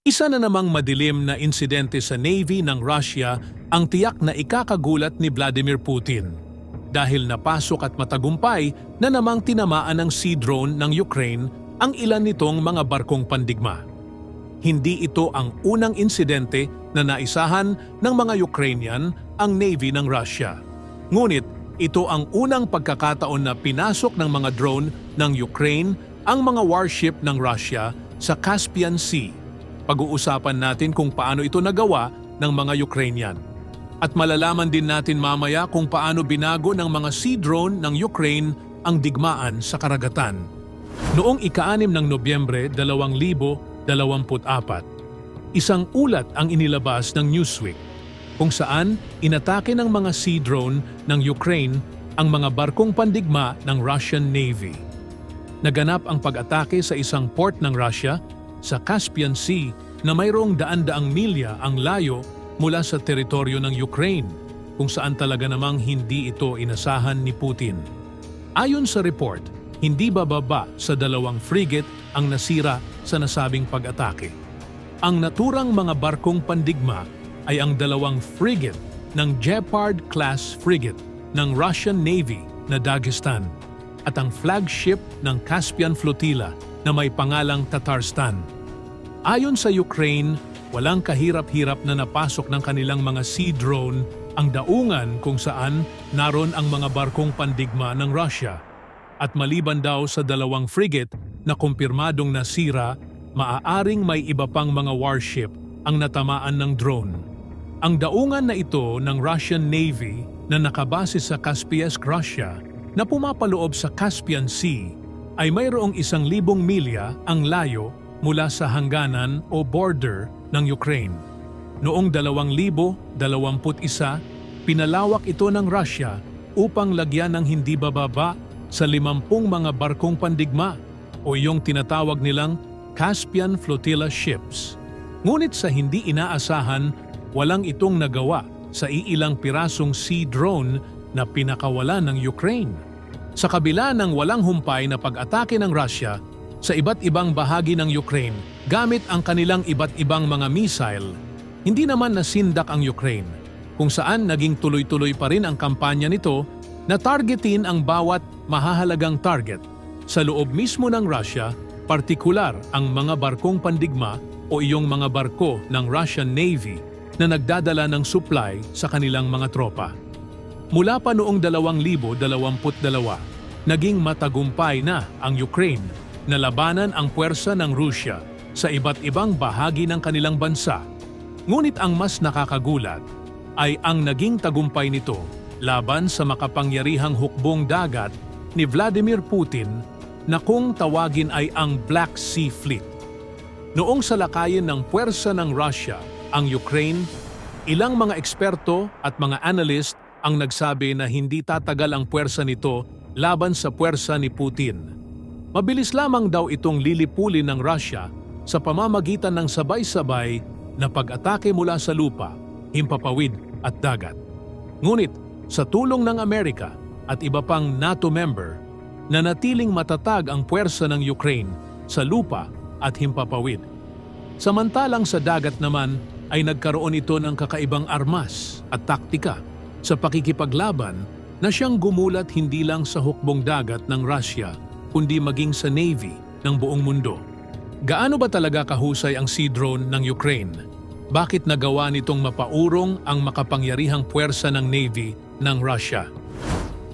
Isa na namang madilim na insidente sa Navy ng Russia ang tiyak na ikakagulat ni Vladimir Putin dahil napasok at matagumpay na namang tinamaan ng Sea Drone ng Ukraine ang ilan nitong mga barkong pandigma. Hindi ito ang unang insidente na naisahan ng mga Ukrainian ang Navy ng Russia. Ngunit ito ang unang pagkakataon na pinasok ng mga drone ng Ukraine ang mga warship ng Russia sa Caspian Sea. Pag-uusapan natin kung paano ito nagawa ng mga Ukrainian. At malalaman din natin mamaya kung paano binago ng mga Sea Drone ng Ukraine ang digmaan sa karagatan. Noong ika-6 ng Nobyembre 2024, isang ulat ang inilabas ng Newsweek kung saan inatake ng mga Sea Drone ng Ukraine ang mga barkong pandigma ng Russian Navy. Naganap ang pag-atake sa isang port ng Russia sa Caspian Sea na mayroong daan-daang milya ang layo mula sa teritoryo ng Ukraine, kung saan talaga namang hindi ito inasahan ni Putin. Ayon sa report, hindi bababa sa 2 frigate ang nasira sa nasabing pag-atake. Ang naturang mga barkong pandigma ay ang 2 frigate ng Gepard-class frigate ng Russian Navy na Dagestan at ang flagship ng Caspian Flotilla na may pangalang Tatarstan. Ayon sa Ukraine, walang kahirap-hirap na napasok ng kanilang mga Sea Drone ang daungan kung saan naroon ang mga barkong pandigma ng Russia. At maliban daw sa 2 frigate na kumpirmadong nasira, maaaring may iba pang mga warship ang natamaan ng drone. Ang daungan na ito ng Russian Navy na nakabase sa Kaspesk, Russia, na pumapaloob sa Caspian Sea, ay mayroong 1,000 milya ang layo mula sa hangganan o border ng Ukraine. Noong 2021, pinalawak ito ng Russia upang lagyan ng hindi bababa sa 50 mga barkong pandigma o yung tinatawag nilang Caspian Flotilla ships. Ngunit sa hindi inaasahan, walang itong nagawa sa iilang pirasong Sea Drone na pinakawala ng Ukraine. Sa kabila ng walang humpay na pag-atake ng Russia sa iba't ibang bahagi ng Ukraine gamit ang kanilang iba't ibang mga missile, hindi naman nasindak ang Ukraine, kung saan naging tuloy-tuloy pa rin ang kampanya nito na targetin ang bawat mahahalagang target sa loob mismo ng Russia, partikular ang mga barkong pandigma o iyong mga barko ng Russian Navy na nagdadala ng supply sa kanilang mga tropa. Mula pa noong 2022, naging matagumpay na ang Ukraine na labanan ang puwersa ng Russia sa iba't ibang bahagi ng kanilang bansa. Ngunit ang mas nakakagulat ay ang naging tagumpay nito laban sa makapangyarihang hukbong dagat ni Vladimir Putin na kung tawagin ay ang Black Sea Fleet. Noong salakayin ng puwersa ng Russia ang Ukraine, ilang mga eksperto at mga analyst ang nagsabi na hindi tatagal ang puwersa nito laban sa puwersa ni Putin. Mabilis lamang daw itong lilipulin ng Russia sa pamamagitan ng sabay-sabay na pag-atake mula sa lupa, himpapawid at dagat. Ngunit sa tulong ng Amerika at iba pang NATO member, nanatiling matatag ang puwersa ng Ukraine sa lupa at himpapawid. Samantalang sa dagat naman ay nagkaroon ito ng kakaibang armas at taktika sa pakikipaglaban na siyang gumulat hindi lang sa hukbong dagat ng Russia, kundi maging sa Navy ng buong mundo. Gaano ba talaga kahusay ang Sea Drone ng Ukraine? Bakit nagawa nitong mapaurong ang makapangyarihang puwersa ng Navy ng Russia?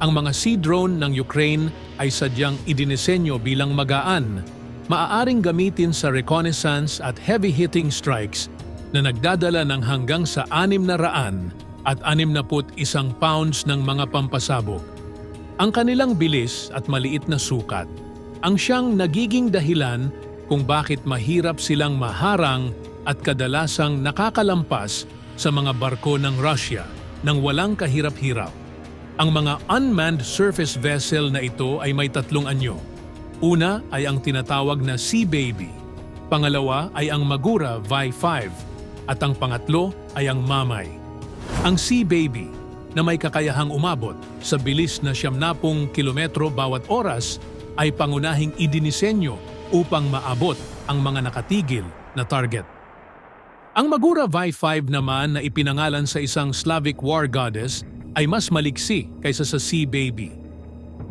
Ang mga Sea Drone ng Ukraine ay sadyang idinisenyo bilang magaan, maaaring gamitin sa reconnaissance at heavy-hitting strikes na nagdadala ng hanggang sa 600 at 61 pounds ng mga pampasabog. Ang kanilang bilis at maliit na sukat ang siyang nagiging dahilan kung bakit mahirap silang maharang at kadalasang nakakalampas sa mga barko ng Russia nang walang kahirap-hirap. Ang mga unmanned surface vessel na ito ay may 3 anyo. Una ay ang tinatawag na Sea Baby, pangalawa ay ang Magura Vi-5 at ang pangatlo ay ang Mamay. Ang Sea Baby na may kakayahang umabot sa bilis na 70 kilometro bawat oras ay pangunahing idinisenyo upang maabot ang mga nakatigil na target. Ang Magura Vi-5 naman na ipinangalan sa isang Slavic war goddess ay mas maliksi kaysa sa Sea Baby.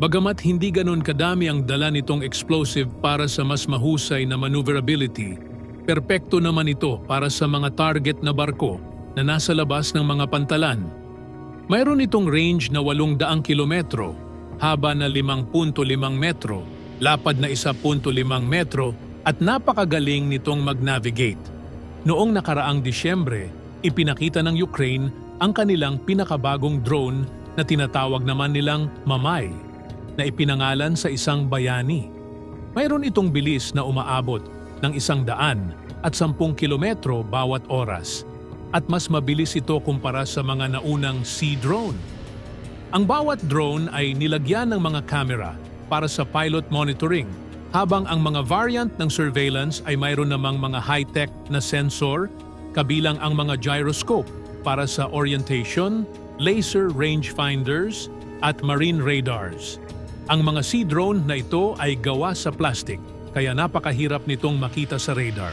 Bagamat hindi ganon kadami ang dala nitong explosive para sa mas mahusay na maneuverability, perpekto naman ito para sa mga target na barko na nasa labas ng mga pantalan. Mayroon itong range na 800 kilometro, haba na 5.5 metro, lapad na 1.5 metro at napakagaling nitong mag-navigate. Noong nakaraang Disyembre, ipinakita ng Ukraine ang kanilang pinakabagong drone na tinatawag naman nilang Mamay, na ipinangalan sa isang bayani. Mayroon itong bilis na umaabot ng 110 kilometro bawat oras at mas mabilis ito kumpara sa mga naunang sea drone. Ang bawat drone ay nilagyan ng mga camera para sa pilot monitoring, habang ang mga variant ng surveillance ay mayroon namang mga high-tech na sensor, kabilang ang mga gyroscope para sa orientation, laser rangefinders at marine radars. Ang mga sea drone na ito ay gawa sa plastic, kaya napakahirap nitong makita sa radar.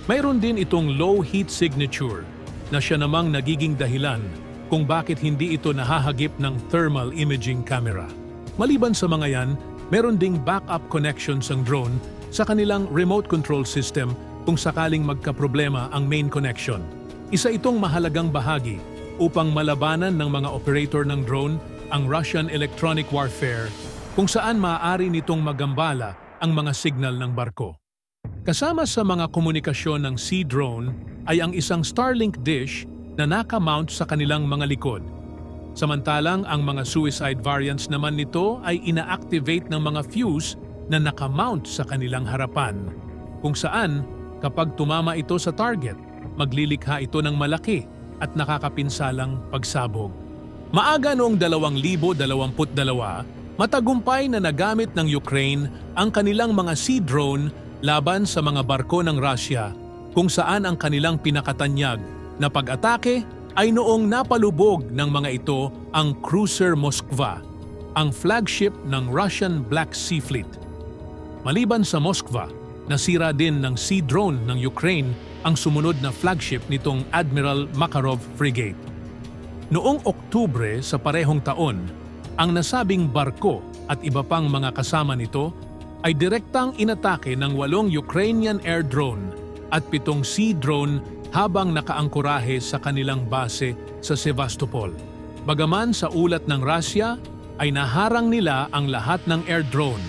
Mayroon din itong low heat signature na siya namang nagiging dahilan kung bakit hindi ito nahahagip ng thermal imaging camera. Maliban sa mga yan, meron ding backup connections ang drone sa kanilang remote control system kung sakaling magkaproblema ang main connection. Isa itong mahalagang bahagi upang malabanan ng mga operator ng drone ang Russian electronic warfare, kung saan maaari nitong magambala ang mga signal ng barko. Kasama sa mga komunikasyon ng sea drone ay ang isang Starlink dish na naka-mount sa kanilang mga likod. Samantalang ang mga suicide variants naman nito ay ina-activate ng mga fuse na nakamount sa kanilang harapan, kung saan kapag tumama ito sa target, maglilikha ito ng malaki at nakakapinsalang pagsabog. Maaga noong 2022, matagumpay na nagamit ng Ukraine ang kanilang mga sea drone laban sa mga barko ng Russia, kung saan ang kanilang pinakatanyag na pag-atake ay noong napalubog ng mga ito ang cruiser Moskva, ang flagship ng Russian Black Sea Fleet. Maliban sa Moskva, nasira din ng sea drone ng Ukraine ang sumunod na flagship nitong Admiral Makarov frigate. Noong Oktubre sa parehong taon, ang nasabing barko at iba pang mga kasama nito ay direktang inatake ng 8 Ukrainian air drone at 7 sea drone habang nakaangkorahe sa kanilang base sa Sevastopol. Bagaman sa ulat ng Russia ay naharang nila ang lahat ng air drone.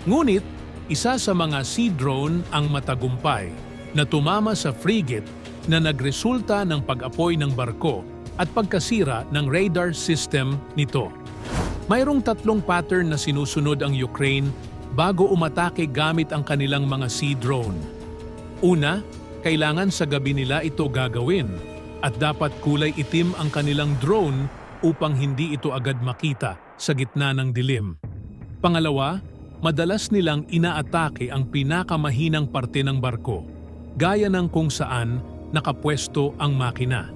Ngunit isa sa mga sea drone ang matagumpay na tumama sa frigate na nagresulta ng pag-apoy ng barko at pagkasira ng radar system nito. Mayroong 3 pattern na sinusunod ang Ukraine bago umatake gamit ang kanilang mga sea drone. Una, kailangan sa gabi nila ito gagawin at dapat kulay itim ang kanilang drone upang hindi ito agad makita sa gitna ng dilim. Pangalawa, madalas nilang inaatake ang pinakamahinang parte ng barko, gaya ng kung saan nakapwesto ang makina.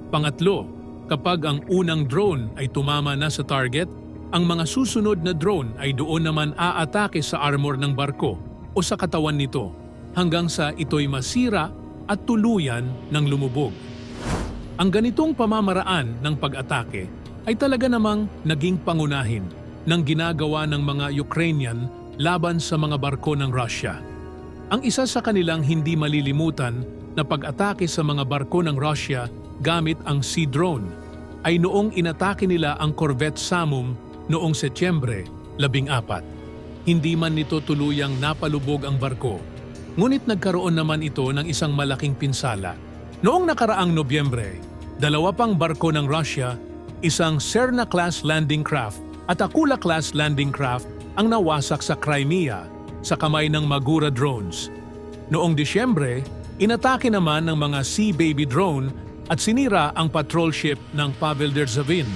Pangatlo, kapag ang unang drone ay tumama na sa target, ang mga susunod na drone ay doon naman aatake sa armor ng barko o sa katawan nito, hanggang sa ito'y masira at tuluyan ng lumubog. Ang ganitong pamamaraan ng pag-atake ay talaga namang naging pangunahin ng ginagawa ng mga Ukrainian laban sa mga barko ng Russia. Ang isa sa kanilang hindi malilimutan na pag-atake sa mga barko ng Russia gamit ang sea drone ay noong inatake nila ang Corvette Samum noong Setyembre 14. Hindi man nito tuluyang napalubog ang barko, ngunit nagkaroon naman ito ng isang malaking pinsala. Noong nakaraang Nobyembre, 2 pang barko ng Russia, isang Serna-class landing craft at Akula-class landing craft ang nawasak sa Crimea sa kamay ng Magura drones. Noong Disyembre, inatake naman ng mga Sea Baby drone at sinira ang patrol ship ng Pavel Derzhavin,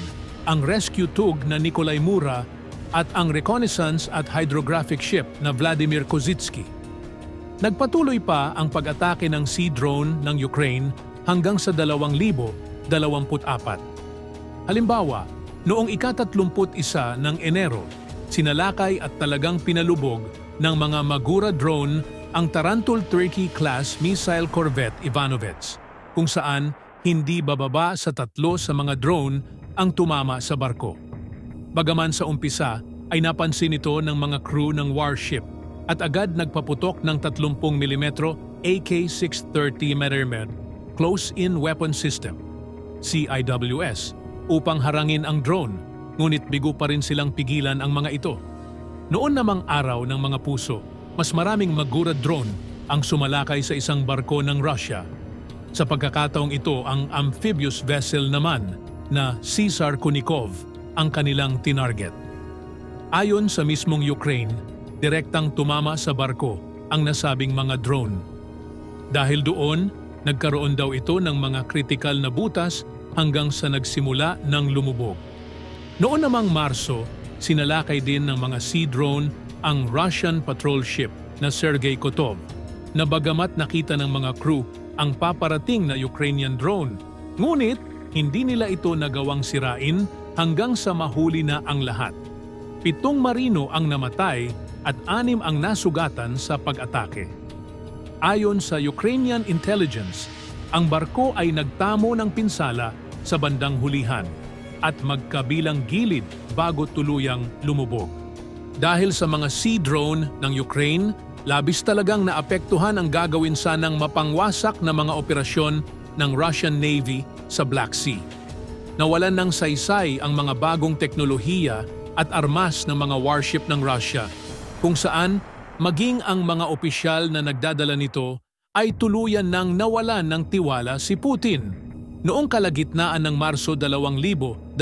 ang rescue tug na Nikolai Mura at ang reconnaissance at hydrographic ship na Vladimir Kozitsky. Nagpatuloy pa ang pag-atake ng sea drone ng Ukraine hanggang sa 2024. Halimbawa, noong ika-31 ng Enero, sinalakay at talagang pinalubog ng mga Magura drone ang Tarantul 30 class missile corvette Ivanovets. kung saan hindi bababa sa 3 sa mga drone ang tumama sa barko. Bagaman sa umpisa ay napansin ito ng mga crew ng warship at agad nagpaputok ng 30mm AK-630 Merrimack Close-in Weapon System, CIWS, upang harangin ang drone, ngunit bigo pa rin silang pigilan ang mga ito. Noon namang araw ng mga puso, mas maraming Magura drone ang sumalakay sa isang barko ng Russia. Sa pagkakataong ito, ang amphibious vessel naman na Caesar Kunikov ang kanilang tinarget. Ayon sa mismong Ukraine, direktang tumama sa barko ang nasabing mga drone. Dahil doon, nagkaroon daw ito ng mga kritikal na butas hanggang sa nagsimula ng lumubog. Noon namang Marso, sinalakay din ng mga sea drone ang Russian patrol ship na Sergei Kotov, na bagamat nakita ng mga crew ang paparating na Ukrainian drone, ngunit hindi nila ito nagawang sirain hanggang sa mahuli na ang lahat. 7 marino ang namatay at 6 ang nasugatan sa pag-atake. Ayon sa Ukrainian intelligence, ang barko ay nagtamo ng pinsala sa bandang hulihan at magkabilang gilid bago tuluyang lumubog. Dahil sa mga sea drone ng Ukraine, labis talagang naapektuhan ang gagawin sanang mapangwasak na mga operasyon ng Russian Navy sa Black Sea. Nawalan ng saysay ang mga bagong teknolohiya at armas ng mga warship ng Russia, kung saan maging ang mga opisyal na nagdadala nito ay tuluyan nang nawalan ng tiwala si Putin. Noong kalagitnaan ng Marso 2024,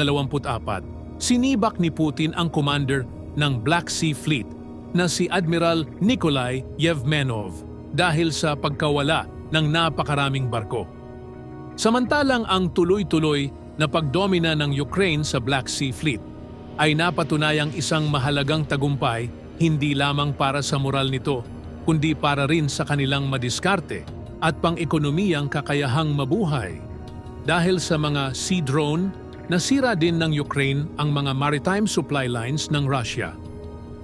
sinibak ni Putin ang commander ng Black Sea Fleet na si Admiral Nikolai Yevmenov dahil sa pagkawala ng napakaraming barko. Samantalang ang tuloy-tuloy na pagdomina ng Ukraine sa Black Sea Fleet ay napatunayang isang mahalagang tagumpay hindi lamang para sa moral nito, kundi para rin sa kanilang madiskarte at pang-ekonomiyang kakayahang mabuhay. Dahil sa mga sea drone, nasira din ng Ukraine ang mga maritime supply lines ng Russia.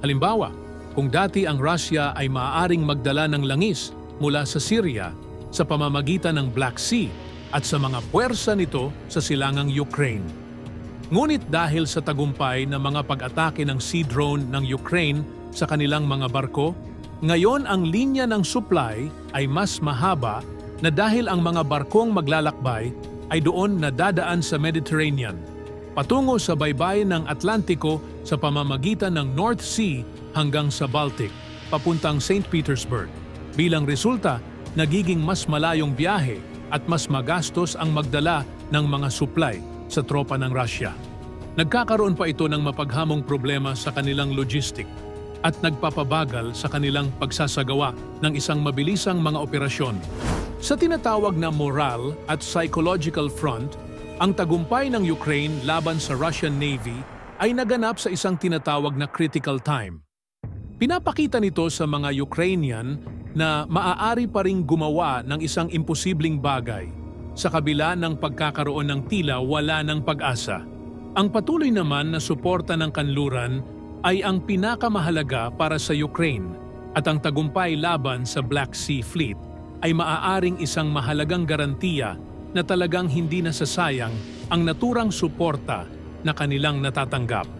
Halimbawa, kung dati ang Russia ay maaaring magdala ng langis mula sa Syria sa pamamagitan ng Black Sea at sa mga puwersa nito sa silangang Ukraine. Ngunit dahil sa tagumpay ng mga pag-atake ng sea drone ng Ukraine sa kanilang mga barko, ngayon ang linya ng supply ay mas mahaba na dahil ang mga barkong maglalakbay ay doon nadadaan sa Mediterranean, patungo sa baybayin ng Atlantiko sa pamamagitan ng North Sea hanggang sa Baltic, papuntang St. Petersburg. Bilang resulta, nagiging mas malayong biyahe at mas magastos ang magdala ng mga supply sa tropa ng Russia. Nagkakaroon pa ito ng mapaghamong problema sa kanilang logistic at nagpapabagal sa kanilang pagsasagawa ng isang mabilisang mga operasyon. Sa tinatawag na moral at psychological front, ang tagumpay ng Ukraine laban sa Russian Navy ay naganap sa isang tinatawag na critical time. Pinapakita nito sa mga Ukrainian na maaari pa ring gumawa ng isang imposibleng bagay sa kabila ng pagkakaroon ng tila wala ng pag-asa. Ang patuloy naman na suporta ng kanluran ay ang pinakamahalaga para sa Ukraine at ang tagumpay laban sa Black Sea Fleet ay maaaring isang mahalagang garantiya na talagang hindi nasasayang ang naturang suporta na kanilang natatanggap.